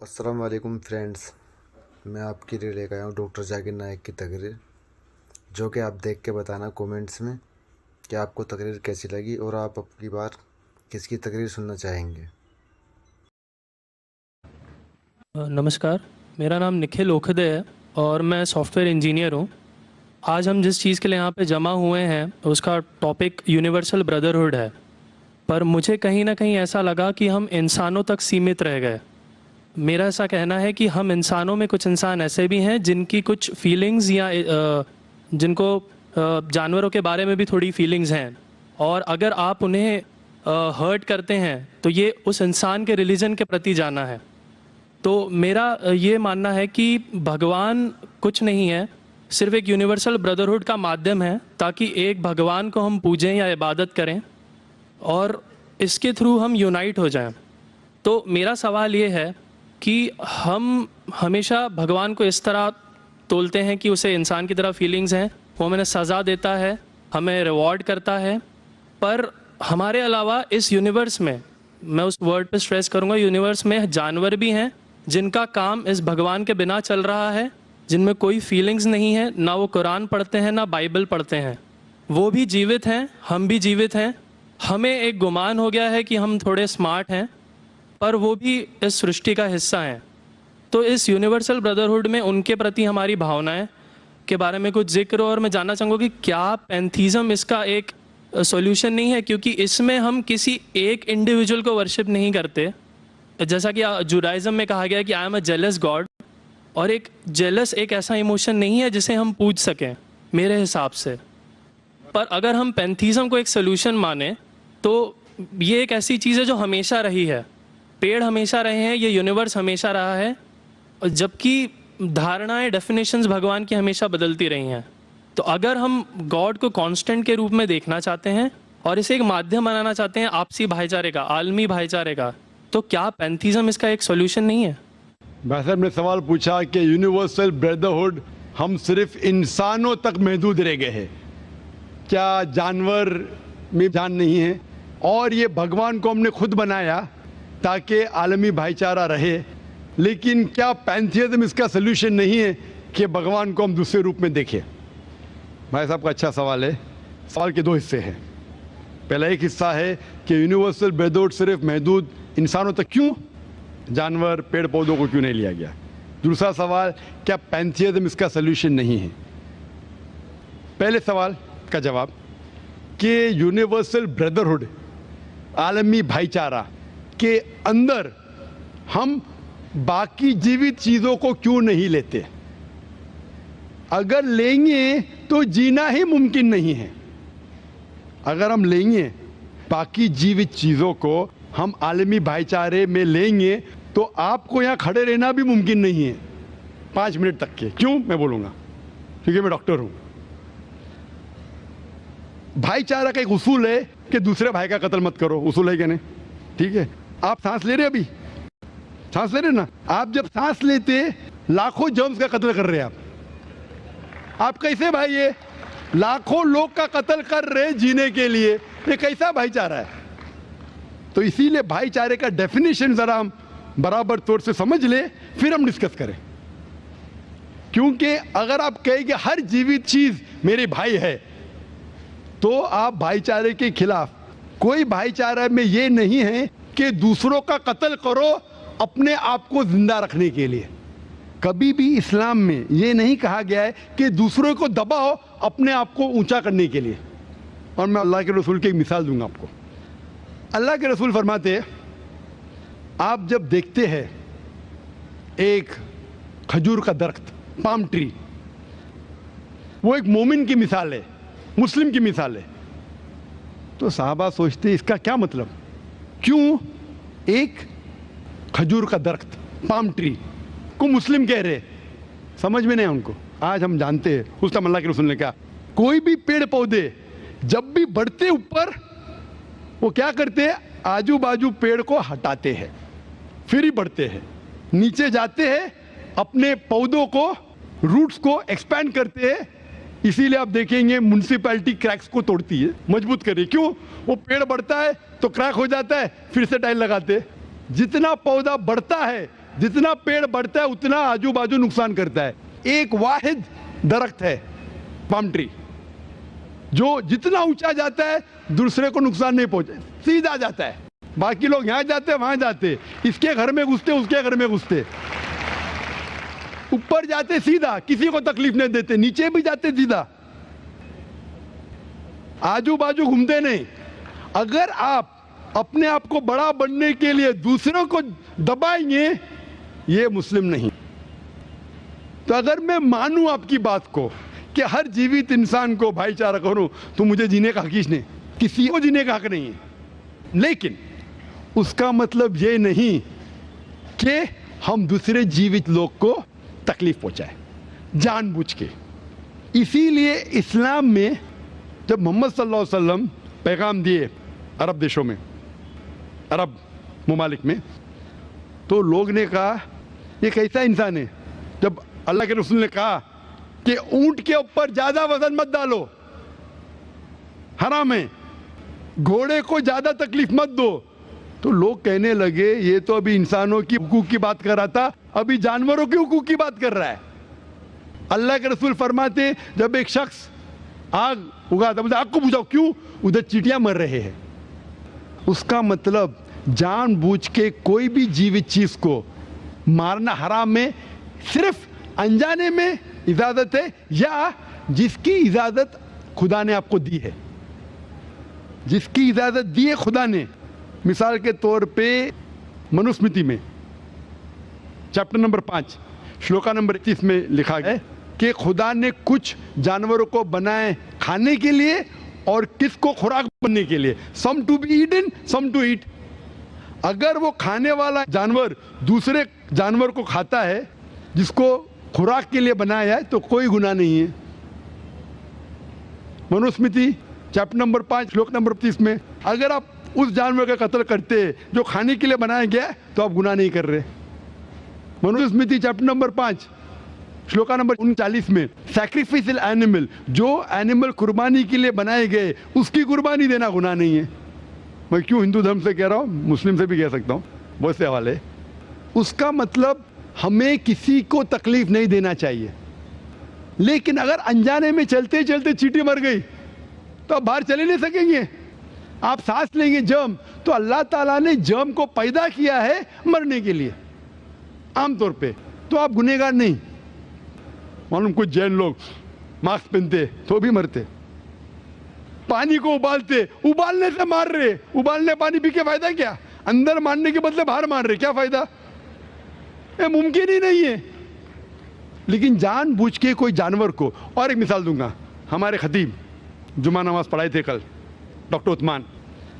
अस्सलाम वालेकुम फ्रेंड्स, मैं आपके लिए लेकर आया हूँ डॉक्टर जाकिर नाइक की तकरीर, जो कि आप देख के बताना कमेंट्स में कि आपको तकरीर कैसी लगी और आप अब की बार किसकी तकरीर सुनना चाहेंगे। नमस्कार, मेरा नाम निखिल ओखदे है और मैं सॉफ्टवेयर इंजीनियर हूँ। आज हम जिस चीज़ के लिए यहाँ पे जमा हुए हैं उसका टॉपिक यूनिवर्सल ब्रदरहुड है, पर मुझे कहीं ना कहीं ऐसा लगा कि हम इंसानों तक सीमित रह गए। मेरा ऐसा कहना है कि हम इंसानों में कुछ इंसान ऐसे भी हैं जिनकी कुछ फीलिंग्स या जिनको जानवरों के बारे में भी थोड़ी फीलिंग्स हैं, और अगर आप उन्हें हर्ट करते हैं तो ये उस इंसान के रिलीजन के प्रति जाना है। तो मेरा ये मानना है कि भगवान कुछ नहीं है, सिर्फ एक यूनिवर्सल ब्रदरहुड का माध्यम है ताकि एक भगवान को हम पूजें या इबादत करें और इसके थ्रू हम यूनाइट हो जाएं। तो मेरा सवाल ये है कि हम हमेशा भगवान को इस तरह तोलते हैं कि उसे इंसान की तरह फीलिंग्स हैं, वो हमें सज़ा देता है, हमें रिवॉर्ड करता है, पर हमारे अलावा इस यूनिवर्स में, मैं उस वर्ड पे स्ट्रेस करूँगा, यूनिवर्स में जानवर भी हैं जिनका काम इस भगवान के बिना चल रहा है, जिनमें कोई फीलिंग्स नहीं है, ना वो कुरान पढ़ते हैं ना बाइबल पढ़ते हैं। वो भी जीवित हैं, हम भी जीवित हैं। हमें एक गुमान हो गया है कि हम थोड़े स्मार्ट हैं, पर वो भी इस सृष्टि का हिस्सा हैं। तो इस यूनिवर्सल ब्रदरहुड में उनके प्रति हमारी भावनाएं के बारे में कुछ जिक्र, और मैं जानना चाहूँगा कि क्या पैंथीज़म इसका एक सॉल्यूशन नहीं है, क्योंकि इसमें हम किसी एक इंडिविजुअल को वर्शिप नहीं करते। जैसा कि जुडाइज़म में कहा गया है कि I am a jealous God, और एक जेलस एक ऐसा इमोशन नहीं है जिसे हम पूज सकें मेरे हिसाब से। पर अगर हम पैंथीज़म को एक सोल्यूशन माने तो ये एक ऐसी चीज़ है जो हमेशा रही है। पेड़ हमेशा रहे हैं, ये यूनिवर्स हमेशा रहा है, और जबकि धारणाएं, डेफिनेशंस भगवान की हमेशा बदलती रही हैं। तो अगर हम गॉड को कांस्टेंट के रूप में देखना चाहते हैं और इसे एक माध्यम बनाना चाहते हैं आपसी भाईचारे का, आलमी भाईचारे का, तो क्या पैंथीज़म इसका एक सॉल्यूशन नहीं है? भाई साहब ने सवाल पूछा कि यूनिवर्सल ब्रदरहुड हम सिर्फ इंसानों तक महदूद रह गए हैं, क्या जानवर में जान नहीं है? और ये भगवान को हमने खुद बनाया ताकि आलमी भाईचारा रहे, लेकिन क्या पैंथीज़म इसका सल्यूशन नहीं है कि भगवान को हम दूसरे रूप में देखें? भाई साहब का अच्छा सवाल है। सवाल के दो हिस्से हैं। पहला एक हिस्सा है कि यूनिवर्सल ब्रदरहुड सिर्फ महदूद इंसानों तक क्यों, जानवर पेड़ पौधों को क्यों नहीं लिया गया? दूसरा सवाल, क्या पैंथीज़म इसका सल्यूशन नहीं है? पहले सवाल का जवाब कि यूनिवर्सल ब्रदरहुड, आलमी भाईचारा के अंदर हम बाकी जीवित चीज़ों को क्यों नहीं लेते? अगर लेंगे तो जीना ही मुमकिन नहीं है। अगर हम लेंगे बाकी जीवित चीज़ों को, हम आलमी भाईचारे में लेंगे, तो आपको यहाँ खड़े रहना भी मुमकिन नहीं है 5 मिनट तक के। क्यों? मैं बोलूँगा, क्योंकि मैं डॉक्टर हूँ। भाईचारा का एक उसूल है कि दूसरे भाई का कत्ल मत करो, उसूल है कि नहीं? ठीक है, आप सांस ले रहे, अभी सांस ले रहे ना, आप जब सांस लेते लाखों जर्म्स का कत्ल कर रहे हैं आप कैसे भाई? ये लाखों लोग का कत्ल कर रहे जीने के लिए, ये कैसा भाईचारा है? तो इसीलिए भाईचारे का डेफिनेशन जरा हम बराबर तौर से समझ ले, फिर हम डिस्कस करें। क्योंकि अगर आप कहें कि हर जीवित चीज मेरे भाई है, तो आप भाईचारे के खिलाफ। कोई भाईचारा में ये नहीं है कि दूसरों का कत्ल करो अपने आप को जिंदा रखने के लिए। कभी भी इस्लाम में ये नहीं कहा गया है कि दूसरों को दबाओ अपने आप को ऊंचा करने के लिए। और मैं अल्लाह के रसूल की एक मिसाल दूंगा आपको। अल्लाह के रसूल फरमाते हैं, आप जब देखते हैं एक खजूर का दरख्त, पाम ट्री, वो एक मोमिन की मिसाल है, मुस्लिम की मिसाल है, तो साहबा सोचते इसका क्या मतलब? क्यों एक खजूर का दरख्त, पाम ट्री को मुस्लिम कह रहे? समझ में नहीं उनको। आज हम जानते हैं, उस टाइम अल्लाह के रसूल ने कहा, कोई भी पेड़ पौधे जब भी बढ़ते ऊपर, वो क्या करते हैं? आजू बाजू पेड़ को हटाते हैं, फिर ही बढ़ते हैं। नीचे जाते हैं, अपने पौधों को, रूट्स को एक्सपैंड करते हैं। इसीलिए आप देखेंगे म्युनिसिपैलिटी क्रैक्स को तोड़ती है, मजबूत करे। क्यों? वो पेड़ बढ़ता है तो क्रैक हो जाता है, फिर से टाइल लगाते हैं। जितना पौधा बढ़ता है जितना पेड़ बढ़ता है उतना आजू बाजू नुकसान करता है। एक वाहिद दरख्त है पाम ट्री, जो जितना ऊंचा जाता है दूसरे को नुकसान नहीं पहुंचे, सीधा जाता है। बाकी लोग यहाँ जाते वहां जाते, इसके घर में घुसते उसके घर में घुसते, ऊपर जाते सीधा, किसी को तकलीफ नहीं देते, नीचे भी जाते सीधा, आजू बाजू घूमते नहीं। अगर आप अपने आप को बड़ा बनने के लिए दूसरों को दबाएंगे, ये मुस्लिम नहीं। तो अगर मैं मानूं आपकी बात को कि हर जीवित इंसान को भाईचारा करूं, तो मुझे जीने का हक नहीं, किसी को जीने का हक नहीं है। लेकिन उसका मतलब ये नहीं कि हम दूसरे जीवित लोग को तकलीफ पहुंचाए जानबूझ के। इसीलिए इस्लाम में जब मोहम्मद सल्लल्लाहु अलैहि वसल्लम पैगाम दिए अरब देशों में, अरब ममालिक में, तो लोग ने कहा ये कैसा इंसान है। जब अल्लाह के रसूल ने कहा कि ऊंट के ऊपर ज्यादा वजन मत डालो, हराम है, घोड़े को ज्यादा तकलीफ मत दो, तो लोग कहने लगे ये तो अभी इंसानों की हुकूक की बात कर रहा था, अभी जानवरों के हुकूक की बात कर रहा है। अल्लाह के रसूल फरमाते जब एक शख्स आग उगाता, मुझे आग को बुझाओ, क्यों? उधर चींटियां मर रहे हैं। उसका मतलब जानबूझ के कोई भी जीवित चीज को मारना हराम है। सिर्फ अनजाने में इजाजत है, या जिसकी इजाजत खुदा ने आपको दी है, जिसकी इजाजत दी है खुदा ने। मिसाल के तौर पे मनुस्मृति में चैप्टर नंबर 5 श्लोका नंबर 31 में लिखा है कि खुदा ने कुछ जानवरों को बनाए खाने के लिए और किसको खुराक बनने के लिए। Some to be eaten, some to eat. अगर वो खाने वाला जानवर दूसरे जानवर को खाता है जिसको खुराक के लिए बनाया है, तो कोई गुनाह नहीं है। मनुस्मृति चैप्टर नंबर 5 श्लोक नंबर 30 में अगर आप उस जानवर का कत्ल करते जो खाने के लिए बनाया गया, तो आप गुनाह नहीं कर रहे। Manusmriti chapter number 5 shloka number 39 में सैक्रिफिशियल एनिमल, जो एनिमल कुर्बानी के लिए बनाए गए, उसकी कुर्बानी देना गुनाह नहीं है। मैं क्यों हिंदू धर्म से कह रहा हूँ, मुस्लिम से भी कह सकता हूँ, बहुत से हवाले। उसका मतलब हमें किसी को तकलीफ नहीं देना चाहिए। लेकिन अगर अनजाने में चलते चलते चींटी मर गई, तो आप बाहर चले नहीं सकेंगे, आप सांस लेंगे जर्म। तो अल्लाह ताला ने जर्म को पैदा किया है मरने के लिए आमतौर पे, तो आप गुनहगार नहीं। मालूम कुछ जैन लोग मास्क पहनते तो भी मरते, पानी को उबालते, उबालने से मार रहे, उबालने पानी पी के फायदा क्या? अंदर मारने के बदले बाहर मार रहे, क्या फायदा? ये मुमकिन ही नहीं है। लेकिन जानबूझ के कोई जानवर को, और एक मिसाल दूंगा, हमारे खतीब जुमा नमाज पढ़ाए थे कल, डॉक्टर उस्मान,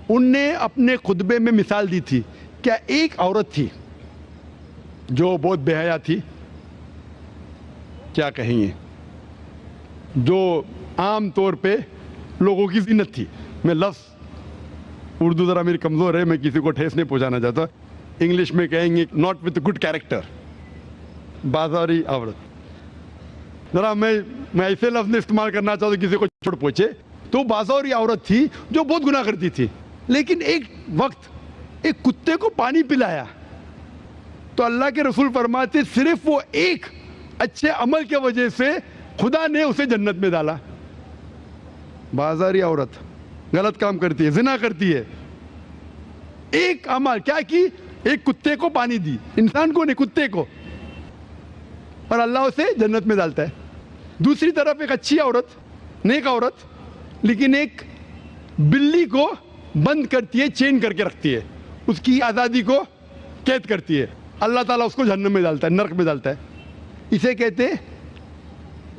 उनने अपने खुतबे में मिसाल दी थी। क्या एक औरत थी जो बहुत बेहया थी, क्या कहेंगे, जो आम तौर पे लोगों की जीनत थी। मैं लफ्ज़ उर्दू ज़रा मेरी कमज़ोर है, मैं किसी को ठेस नहीं पहुंचाना चाहता। इंग्लिश में कहेंगे नॉट विथ गुड कैरेक्टर, बाजारी औरत। ज़रा मैं ऐसे लफ्ज़ नहीं इस्तेमाल करना चाहता किसी को छोड़ पहुंचे। तो बाजारी औरत थी जो बहुत गुनाह करती थी, लेकिन एक वक्त एक कुत्ते को पानी पिलाया, तो अल्लाह के रसूल फरमाते सिर्फ वो एक अच्छे अमल के वजह से खुदा ने उसे जन्नत में डाला। बाजारी औरत गलत काम करती है, जिना करती है, एक अमल क्या की, एक कुत्ते को पानी दी, इंसान को नहीं कुत्ते को, और अल्लाह उसे जन्नत में डालता है। दूसरी तरफ एक अच्छी औरत, नेक औरत, लेकिन एक बिल्ली को बंद करती है, चेन करके रखती है, उसकी आज़ादी को कैद करती है, अल्लाह ताला उसको जहन्नम में डालता है, नरक में डालता है। इसे कहते हैं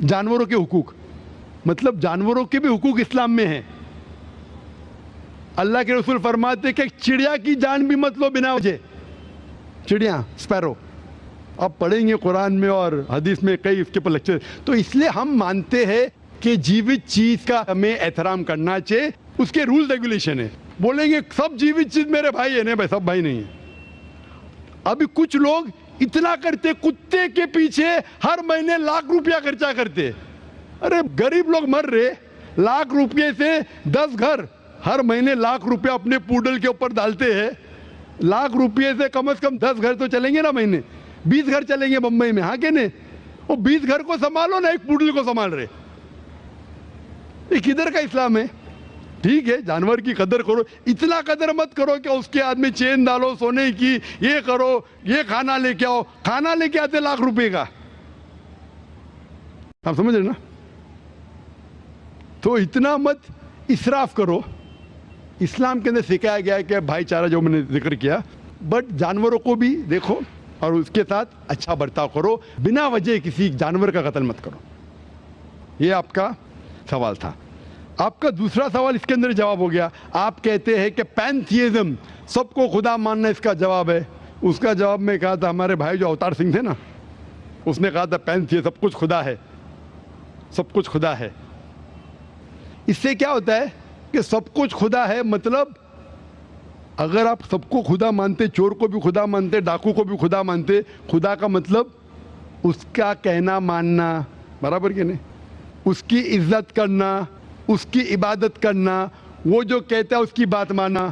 जानवरों के हुकूक। मतलब जानवरों के भी हुकूक इस्लाम में हैं। अल्लाह के रसूल फरमाते कि चिड़िया की जान भी मत लो बिना वजह। चिड़िया, स्पैरो, अब पढ़ेंगे कुरान में और हदीस में कई इसके पर लेक्चर। तो इसलिए हम मानते हैं कि जीवित चीज का हमें एहतराम करना चाहिए, उसके रूल रेगुलेशन है। बोलेंगे सब जीवित चीज मेरे भाई है, नहीं भाई, सब भाई नहीं है। अभी कुछ लोग इतना करते, कुत्ते के पीछे हर महीने लाख रुपया खर्चा करते। अरे गरीब लोग मर रहे, लाख रुपये से 10 घर हर महीने लाख रुपया अपने पूडल के ऊपर डालते हैं। लाख रुपये से कम 10 घर तो चलेंगे ना महीने। 20 घर चलेंगे बम्बई में, हाँ कि नहीं? वो 20 घर को संभालो ना, एक पुडल को संभाल रहे। ये किधर का इस्लाम है? ठीक है, जानवर की कदर करो, इतना कदर मत करो कि उसके हाथ में चेन डालो सोने की, ये करो, ये खाना लेके आओ। खाना लेके आते लाख रुपए का, आप समझ रहे ना? तो इतना मत इसराफ करो। इस्लाम के अंदर सिखाया गया है कि भाईचारा, जो मैंने जिक्र किया, बट जानवरों को भी देखो और उसके साथ अच्छा बर्ताव करो, बिना वजह किसी जानवर का कत्ल मत करो। ये आपका सवाल था। आपका दूसरा सवाल इसके अंदर जवाब हो गया। आप कहते हैं कि पैंथियज्म, सबको खुदा मानना इसका जवाब है। उसका जवाब में कहा था, हमारे भाई जो अवतार सिंह थे ना, उसने कहा था पैंथियज्म, सब कुछ खुदा है, सब कुछ खुदा है। इससे क्या होता है कि सब कुछ खुदा है, मतलब अगर आप सबको खुदा मानते, चोर को भी खुदा मानते, डाकू को भी खुदा मानते, खुदा का मतलब उसका कहना मानना, बराबर कि नहीं? उसकी इज्जत करना, उसकी इबादत करना, वो जो कहता है उसकी बात मानना।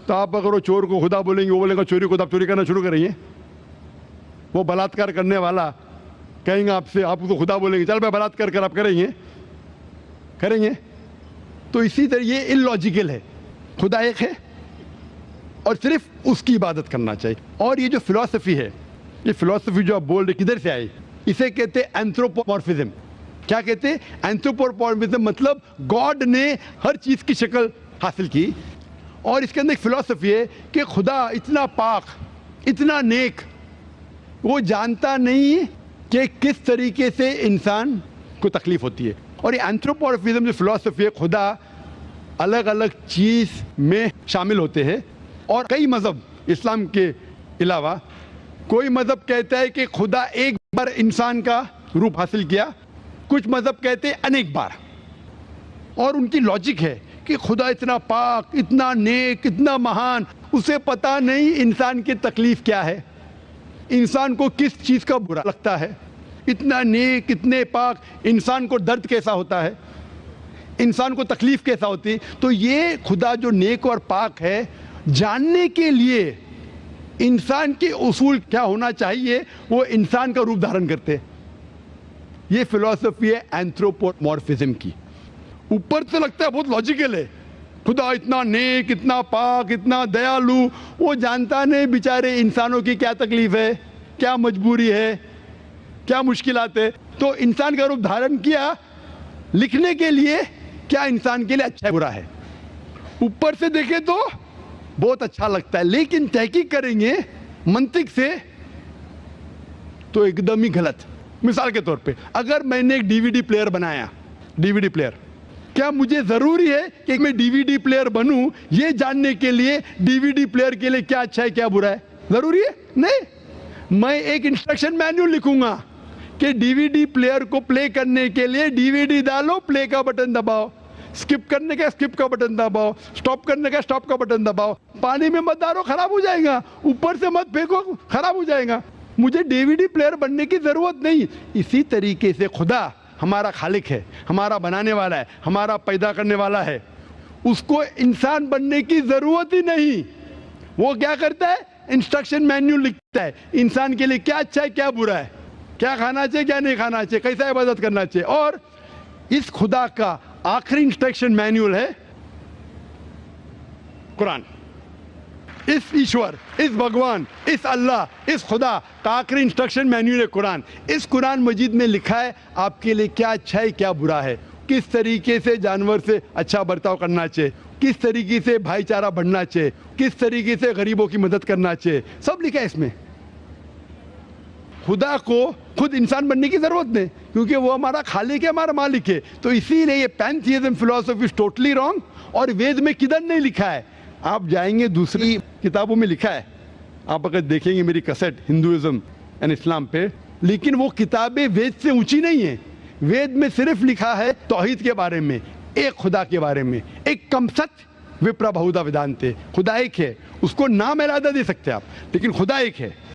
तो आप अगर वो चोर को खुदा बोलेंगे, वो बोलेगा चोरी को, तो आप चोरी करना शुरू करेंगे। वो बलात्कार करने वाला कहेंगे आपसे, आप उसको खुदा बोलेंगे, चल मैं बलात्कार कर, आप करेंगे? करेंगे? तो इसी तरह ये इलॉजिकल है। खुदा एक है और सिर्फ उसकी इबादत करना चाहिए। और ये जो फिलॉसफी है, ये फिलॉसफी जो आप बोल रहे, किधर से आई? इसे कहते हैं एंथ्रोपोमॉर्फिज्म। क्या कहते हैं? एंथ्रोपोमॉर्फिज्म, मतलब गॉड ने हर चीज की शक्ल हासिल की। और इसके अंदर एक फिलॉसफी है कि खुदा इतना पाक, इतना नेक, वो जानता नहीं कि किस तरीके से इंसान को तकलीफ होती है। और ये एंथ्रोपोमॉर्फिज्म जो फिलॉसफी है, खुदा अलग अलग चीज में शामिल होते हैं। और कई मजहब, इस्लाम के अलावा कोई मजहब कहता है कि खुदा एक बार इंसान का रूप हासिल किया, कुछ मजहब कहते हैं अनेक बार। और उनकी लॉजिक है कि खुदा इतना पाक, इतना नेक, इतना महान, उसे पता नहीं इंसान की तकलीफ क्या है, इंसान को किस चीज का बुरा लगता है। इतना नेक, इतने पाक, इंसान को दर्द कैसा होता है, इंसान को तकलीफ कैसा होती है। तो ये खुदा जो नेक और पाक है, जानने के लिए इंसान के उसूल क्या होना चाहिए, वो इंसान का रूप धारण करते। ये फिलॉसफी है एंथ्रोपोमॉर्फिज्म की। ऊपर से लगता है बहुत लॉजिकल है, खुदा इतना नेक, इतना पाक, इतना दयालु, वो जानता नहीं बेचारे इंसानों की क्या तकलीफ है, क्या मजबूरी है, क्या मुश्किलात है। तो इंसान का रूप धारण किया लिखने के लिए, क्या इंसान के लिए अच्छा है बुरा है। ऊपर से देखे तो बहुत अच्छा लगता है, लेकिन तहकीक करेंगे मंतिक से तो एकदम ही गलत। मिसाल के तौर पे, अगर मैंने एक डीवीडी प्लेयर बनाया, डीवीडी प्लेयर, क्या मुझे जरूरी है कि मैं डीवीडी प्लेयर बनूं ये जानने के लिए डीवीडी प्लेयर के लिए क्या अच्छा है क्या बुरा है? जरूरी है? नहीं। मैं एक इंस्ट्रक्शन मैन्युअल लिखूंगा कि डीवीडी प्लेयर को प्ले करने के लिए डीवीडी डालो, प्ले का बटन दबाओ, स्किप करने का स्किप का बटन दबाओ, स्टॉप करने का स्टॉप का बटन दबाओ। पानी में मत डालो, खराब हो जाएगा, ऊपर से मत फेंको, खराब हो जाएगा। मुझे डीवीडी प्लेयर बनने की जरूरत नहीं। इसी तरीके से खुदा हमारा खालिक है, हमारा बनाने वाला है, हमारा पैदा करने वाला है, उसको इंसान बनने की जरूरत ही नहीं। वो क्या करता है? इंस्ट्रक्शन मैन्युअल लिखता है, इंसान के लिए क्या अच्छा है क्या बुरा है, क्या खाना चाहिए क्या नहीं खाना चाहिए, कैसा इबादत करना चाहिए। और इस खुदा का आखिरी इंस्ट्रक्शन मैन्युअल है कुरान। इस ईश्वर, इस भगवान, इस अल्लाह, इस खुदा का आखिरी इंस्ट्रक्शन मैन्युअल है कुरान। इस कुरान मजीद में लिखा है आपके लिए क्या अच्छा है क्या बुरा है, किस तरीके से जानवर से अच्छा बर्ताव करना चाहिए, किस तरीके से भाईचारा बढ़ना चाहिए, किस तरीके से गरीबों की मदद करना चाहिए, सब लिखा है इसमें। खुदा को खुद इंसान बनने की जरूरत नहीं, क्योंकि वो हमारा खालिक है, हमारा मालिक है। तो इसीलिए ये पैंथियज्म फिलॉसफी इज टोटली रॉन्ग। और वेद में किधर नहीं लिखा है, आप जाएंगे दूसरी किताबों में लिखा है, आप अगर देखेंगे मेरी कैसेट हिंदुइज्म एंड इस्लाम पे, लेकिन वो किताबें वेद से ऊंची नहीं है। वेद में सिर्फ लिखा है तौहीद के बारे में, एक खुदा के बारे में, एक कम सत्य विप्रा बहुधा वेदांते। खुदा एक है, उसको नाम इरादा दे सकते हैं आप, लेकिन खुदा एक है।